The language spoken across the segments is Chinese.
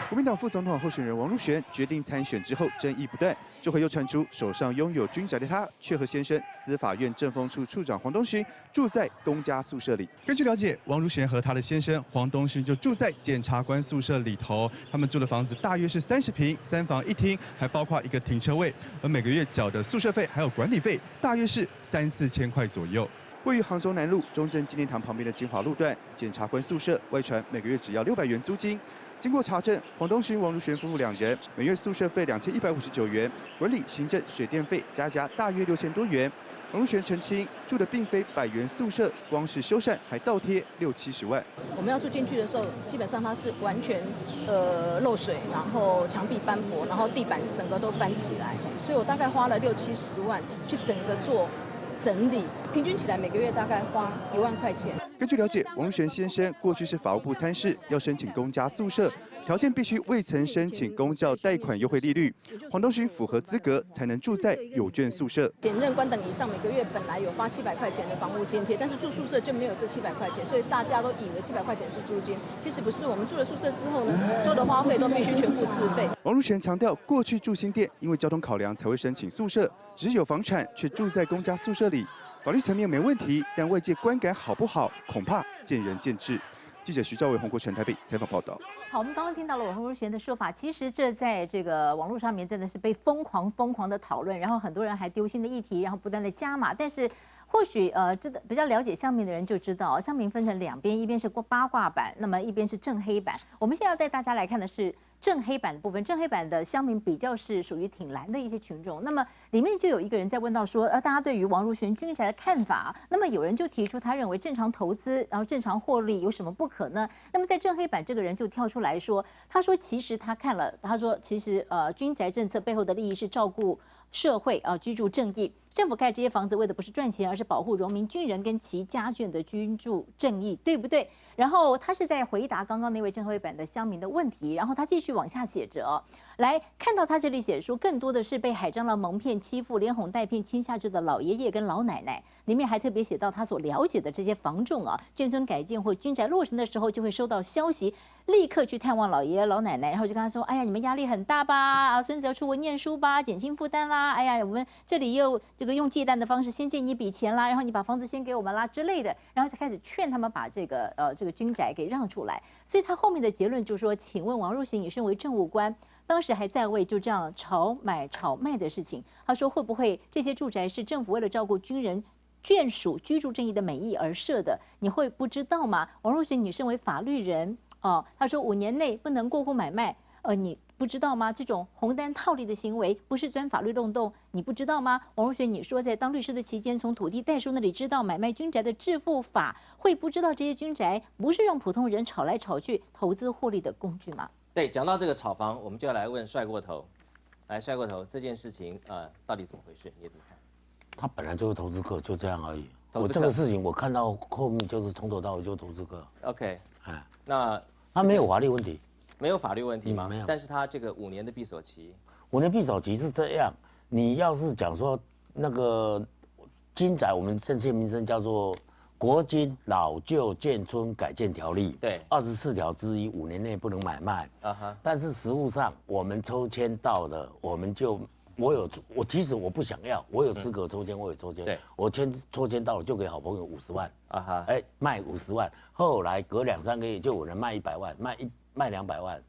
国民党副总统候选人王如玄决定参选之后，争议不断。这回又传出手上拥有军宅的他，却和先生司法院政风处处长黄东勋住在公家宿舍里。根据了解，王如玄和他的先生黄东勋就住在检察官宿舍里头。他们住的房子大约是30平，3房1厅，还包括一个停车位。而每个月缴的宿舍费还有管理费，大约是3、4千块左右。位于杭州南路中正纪念堂旁边的金华路段，检察官宿舍外传每个月只要600元租金。经过查证，黄东勋、王如玄夫妇2人每月宿舍费2159元，管理、行政、水电费加大约6000多元。王如玄澄清，住的并非100元宿舍，光是修缮还倒贴60、70万。我们要住进去的时候，基本上它是完全漏水，然后墙壁斑驳，然后地板整个都翻起来，所以我大概花了60、70万去整个做整理，平均起来每个月大概花1万块钱。根据了解，王如玄先生过去是法务部参事，要申请公家宿舍，条件必须未曾申请公教贷款优惠利率。黄东勋符合资格才能住在有券宿舍。检任官等以上每个月本来有发700块钱的房屋津贴，但是住宿舍就没有这700块钱，所以大家都以为700块钱是租金，其实不是。我们住了宿舍之后呢，所有的花费都必须全部自费。王如玄强调，过去住新店因为交通考量才会申请宿舍，只是有房产却住在公家宿舍里。法律层面没问题，但外界观感好不好，恐怕见仁见智。记者徐兆伟、洪国成台北采访报道。好，我们刚刚听到了王如玄的说法，其实这在这个网络上面真的是被疯狂的讨论，然后很多人还丢新的议题，然后不断的加码，但是。或许真的比较了解乡民的人就知道，乡民分成2边，一边是八卦版，那么一边是正黑版。我们现在要带大家来看的是正黑版的部分，正黑版的乡民比较是属于挺蓝的一些群众。那么里面就有一个人在问到说，大家对于王如玄军宅的看法。那么有人就提出他认为正常投资，然后正常获利有什么不可呢？那么在正黑版这个人就跳出来说，他说其实他看了，他说其实军宅政策背后的利益是照顾社会居住正义。政府盖这些房子为的不是赚钱，而是保护荣民军人跟其家眷的居住正义，对不对？然后他是在回答刚刚那位正黑版的乡民的问题，然后他继续往下写着来看到他这里写说，更多的是被海蟑螂蒙骗、欺负、连哄带骗亲下去的老爷爷跟老奶奶。里面还特别写到他所了解的这些房仲眷村改建或军宅落成的时候，就会收到消息，立刻去探望老爷爷老奶奶，然后就跟他说：“哎呀，你们压力很大吧？孙子要出国念书吧，减轻负担啦。哎呀，我们这里又这个用借贷的方式先借你一笔钱啦，然后你把房子先给我们啦之类的，然后才开始劝他们把这个军宅给让出来。所以他后面的结论就是说，请问王如玄，你身为政务官，当时还在位，就这样炒买炒卖的事情，他说会不会这些住宅是政府为了照顾军人眷属居住正义的美意而设的？你会不知道吗？王如玄，你身为法律人他说5年内不能过户买卖，你不知道吗？这种红单套利的行为不是钻法律漏洞，你不知道吗？王如玄，你说在当律师的期间，从土地代书那里知道买卖军宅的致富法，会不知道这些军宅不是让普通人炒来炒去投资获利的工具吗？对，讲到这个炒房，我们就要来问帅过头。来，帅过头，这件事情到底怎么回事？你怎么看？他本来就是投资客，就这样而已。我这个事情我看到后面就是从头到尾就投资客。OK， 那他没有法律问题。没有法律问题吗？没有。但是他这个5年的闭锁期，5年闭锁期是这样。你要是讲说那个军宅，我们正确名称叫做《国军老旧建村改建条例》，对，24条之一，5年内不能买卖。但是实务上，我们抽签到了，我们就我其实我不想要，我有资格抽签，我有抽签，对，我抽签到了就给好朋友50万，卖50万，后来隔2、3个月就有人卖100万，卖200万，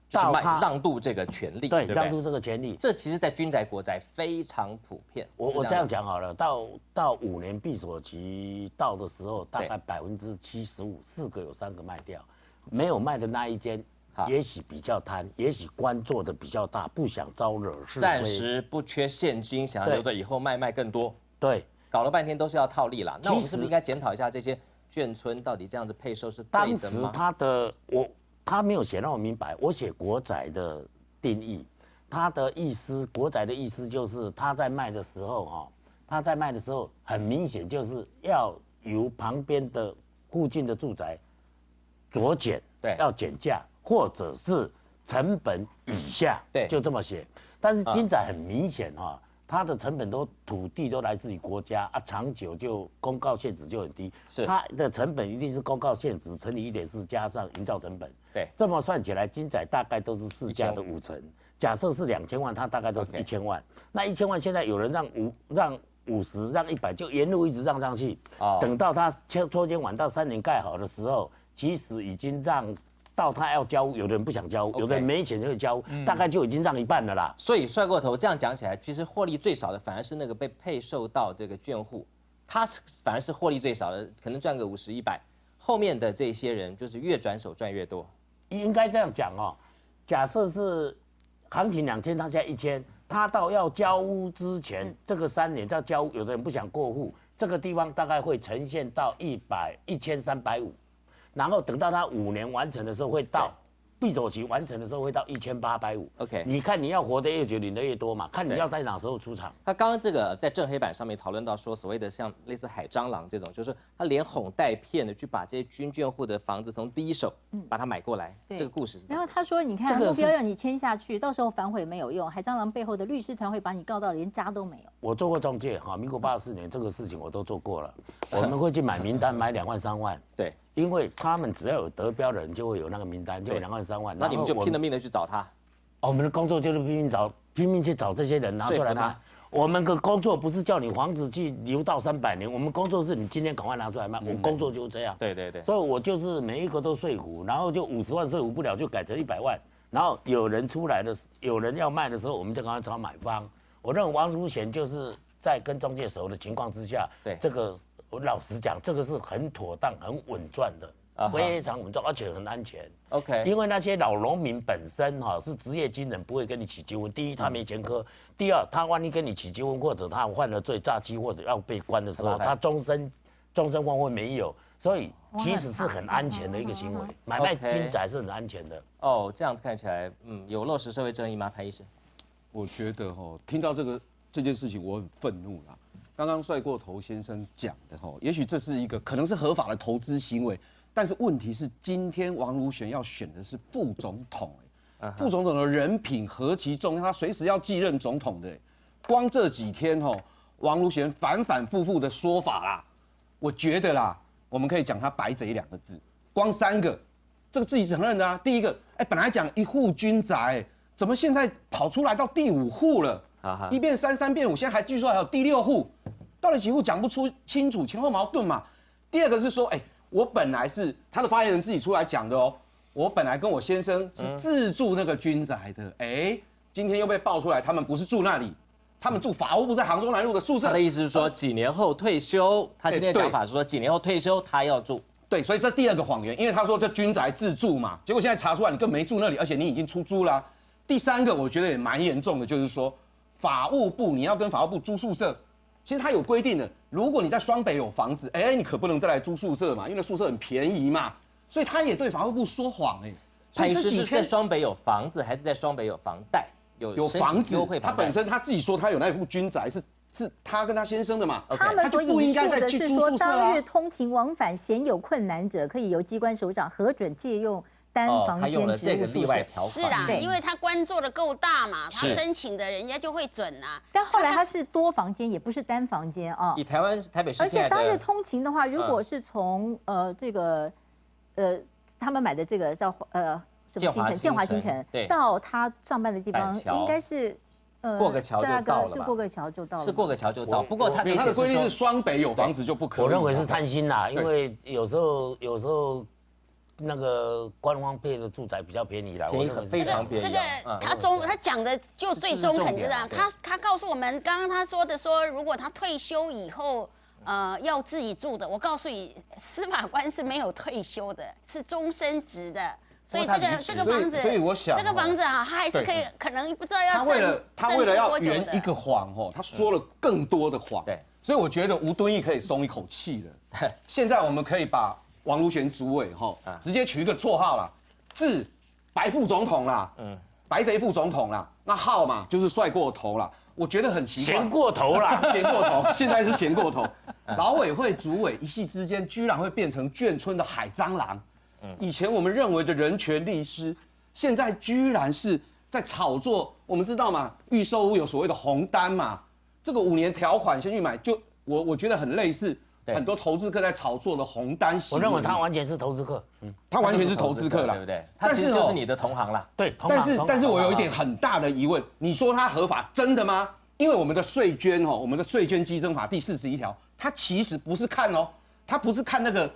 就是让渡这个权利，对，让渡这个权利，这其实在军宅国宅非常普遍。我这样讲好了，到5年闭锁期到的时候，大概75%，4个有3个卖掉，没有卖的那一间，也许比较贪，也许官做的比较大，不想招惹是非，暂时不缺现金，想要留着以后卖更多。对，搞了半天都是要套利啦。那我们是不是应该检讨一下这些眷村到底这样子配售是对的吗？当时他没有写那么明白，我写国宅的定义，他的意思，国宅的意思就是他在卖的时候很明显就是要由旁边的附近的住宅酌减，对，要减价，或者是成本以下，对，就这么写。但是军宅很明显它的成本土地都来自于国家啊，长久就公告现值就很低。是它的成本一定是公告现值乘以1.4加上营造成本。对，这么算起来，金仔大概都是市价的5成。假设是2000万，它大概都是1000万。那1000万现在有人让50让100，就沿路一直让上去。等到它抽签晚到3年盖好的时候，其实已经让到他要交屋，有的人不想交屋，有的人没钱就交屋，大概就已经让一半了啦。所以帅过头这样讲起来，其实获利最少的反而是那个被配售到这个眷户，他反而是获利最少的，可能赚个50、100，后面的这些人就是越转手赚越多。应该这样讲哦，假设是行情2000，他现在1000，他到要交屋之前，这个3年要交屋，有的人不想过户，这个地方大概会呈现到1350，然后等到他5年完成的时候会到。闭走期完成的时候会到1850。OK， 你看你要活得越久，领的越多嘛，看你要在哪时候出场。他刚刚这个在正黑板上面讨论到说，所谓的像类似海蟑螂这种，就是他连哄带骗的去把这些军眷户的房子从第一手把它买过来。这个故事是。然后他说，你看目标要你签下去，到时候反悔没有用，海蟑螂背后的律师团会把你告到连渣都没有。我做过中介哈，民国84年这个事情我都做过了。我们会去买名单，买2万3万。对。因为他们只要有得标的人，就会有那个名单，就有2万3万。那你们就拼了命的去找他。我们的工作就是拼命去找这些人拿出来卖。我们的工作不是叫你房子去留到300年，我们工作是你今天赶快拿出来卖。我工作就是这样。对对对。所以我就是每一个都说服，然后就50万说服不了，就改成100万。然后有人出来的，有人要卖的时候，我们就赶快找买方。我认为王淑贤就是在跟中介熟的情况之下，对这个。我老实讲，这个是很妥当、很稳赚的，非常稳赚，而且很安全。OK， 因为那些老农民本身是职业军人，不会跟你起纠纷。第一，他没前科；第二，他万一跟你起纠纷，或者他犯了罪、诈欺或者要被关的时候，他终身光会没有。所以其实是很安全的一个行为，买卖金仔是很安全的。哦，这样子看起来，有落实社会正义吗？潘医师，我觉得听到这件事情，我很愤怒啦。刚刚帅过头先生讲的也许这是一个可能是合法的投资行为，但是问题是今天王如玄要选的是副总统，副总统的人品何其重要，他随时要继任总统的。光这几天王如玄反反复复的说法啦，我觉得啦，我们可以讲他白贼2个字，光3个，这个自己承认的啊。第一个，本来讲1户军宅，怎么现在跑出来到第5户了？1变3， 3变5，现在还据说还有第6户。到底几户讲不出清楚，前后矛盾嘛。第二个是说，我本来是他的发言人自己出来讲的哦，我本来跟我先生是自住那个军宅的，今天又被爆出来，他们不是住那里，他们住法务部在杭州南路的宿舍。他的意思是说，几年后退休，他今天的讲法是说，几年后退休他要住。对，所以这第2个谎言，因为他说这军宅自住嘛，结果现在查出来你根本没住那里，而且你已经出租啦。第3个我觉得也蛮严重的，就是说法务部你要跟法务部租宿舍。其实它有规定的，如果你在双北有房子，你可不能再来租宿舍嘛，因为宿舍很便宜嘛，所以他也对法务部说谎所以这几天在双北有房子，还是在双北有房贷？有房子，他本身他自己说他有那户军宅是他跟他先生的嘛，他们所引述的是说，当日啊通勤往返鲜有困难者，可以由机关首长核准借用。单房间职务宿舍是啦，因为他官做的够大嘛，他申请的人家就会准啊。但后来他是多房间，也不是单房间啊。以台北市，而且当日通勤的话，如果是从他们买的这个叫什么新城建华新城到他上班的地方，应该是过个桥就到了，是过个桥就到了，是过个桥就到。不过他的规定是双北有房子就不可以。我认为是贪心啦，因为有时候。那个官方配的住宅比较便宜啦，便宜非常便宜。这个他讲的就最中肯，知道？他告诉我们，刚刚他说的说，如果他退休以后，要自己住的，我告诉你，司法官是没有退休的，是终身职的。所以这个房子，所以我想这个房子他还是可以，可能不知道要他为了要圆一个谎他说了更多的谎。对，所以我觉得吴敦义可以松一口气了。现在我们可以把王如玄主委直接取一个绰号啦，字白副总统啦，白贼副总统啦，那号嘛就是帅过头啦。我觉得很奇怪，闲过头啦，闲过头，现在是闲过头。劳委会主委一夕之间居然会变成眷村的海蟑螂。以前我们认为的人权律师，现在居然是在炒作。我们知道嘛，预售屋有所谓的红单嘛，这个5年条款先去买，就我觉得很类似很多投资客在炒作的红单行为。我认为他完全是投资客，他完全是投资客啦，对不对？他其实就是你的同行啦。对，但是我有一点很大的疑问，你说它合法真的吗？因为我们的税捐我们的税捐稽征法第41条，它其实不是看它不是看那个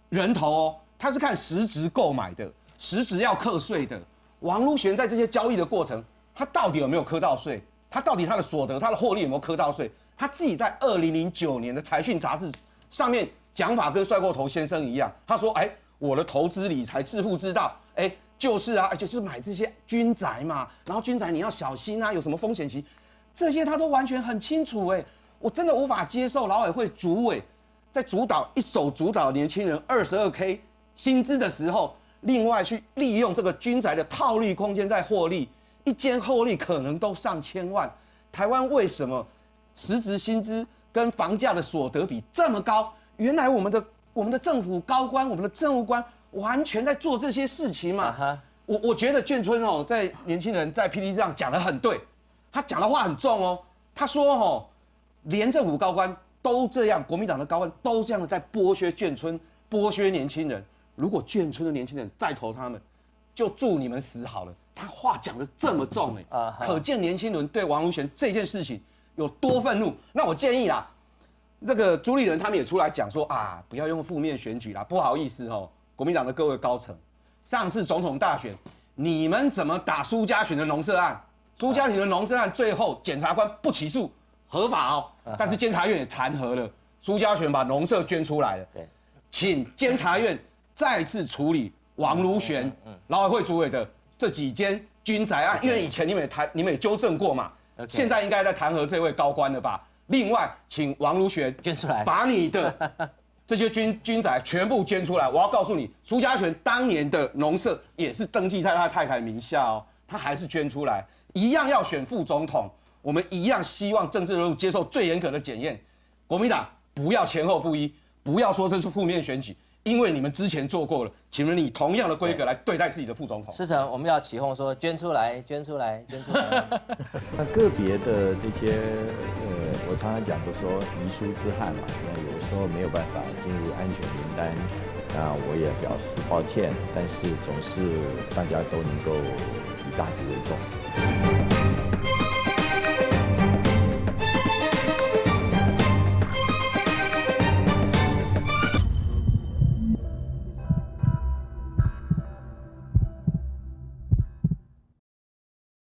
人头它是看实质购买的，实质要课税的。王如玄在这些交易的过程，他到底有没有课到税？他到底他的所得、他的获利有没有课到税？他自己在2009年的财讯杂志上面讲法跟帅过头先生一样，他说：“我的投资理财致富之道，就是就是买这些军宅嘛，然后军宅你要小心啊，有什么风险期，这些他都完全很清楚我真的无法接受劳委会主委在一手主导年轻人22K 薪资的时候，另外去利用这个军宅的套利空间在获利，一间获利可能都上千万。台湾为什么实质薪资跟房价的所得比这么高？原来我们的政府高官、我们的政务官完全在做这些事情嘛。我觉得眷村在年轻人在 PTT 上讲得很对，他讲的话很重他说连政府高官都这样，国民党的高官都这样的在剥削眷村、剥削年轻人。如果眷村的年轻人再投他们，就祝你们死好了。他话讲得这么重可见年轻人对王如玄这件事情有多愤怒。那我建议啦，那个朱立伦他们也出来讲说不要用负面选举啦，不好意思国民党的各位高层，上次总统大选你们怎么打苏嘉全的农舍案？苏嘉全的农舍案最后检察官不起诉，合法但是监察院也弹劾了苏嘉全把农舍捐出来了。对，请监察院再次处理王如玄劳委会主委的这几间军宅案，因为以前你们也纠正过嘛，现在应该在弹劾这位高官了吧？另外，请王如玄捐出来，把你的这些军宅全部捐出来。我要告诉你，苏嘉全当年的农舍也是登记在他太太名下他还是捐出来，一样要选副总统，我们一样希望政治人物接受最严格的检验。国民党不要前后不一，不要说这是负面选举。因为你们之前做过了，请问你同样的规格来对待自己的副总统。师承，我们要起哄说捐出来，捐出来，捐出来。那个别的这些我常常讲的说遗书之憾嘛，那有时候没有办法进入安全名单，那我也表示抱歉，但是总是大家都能够以大局为重。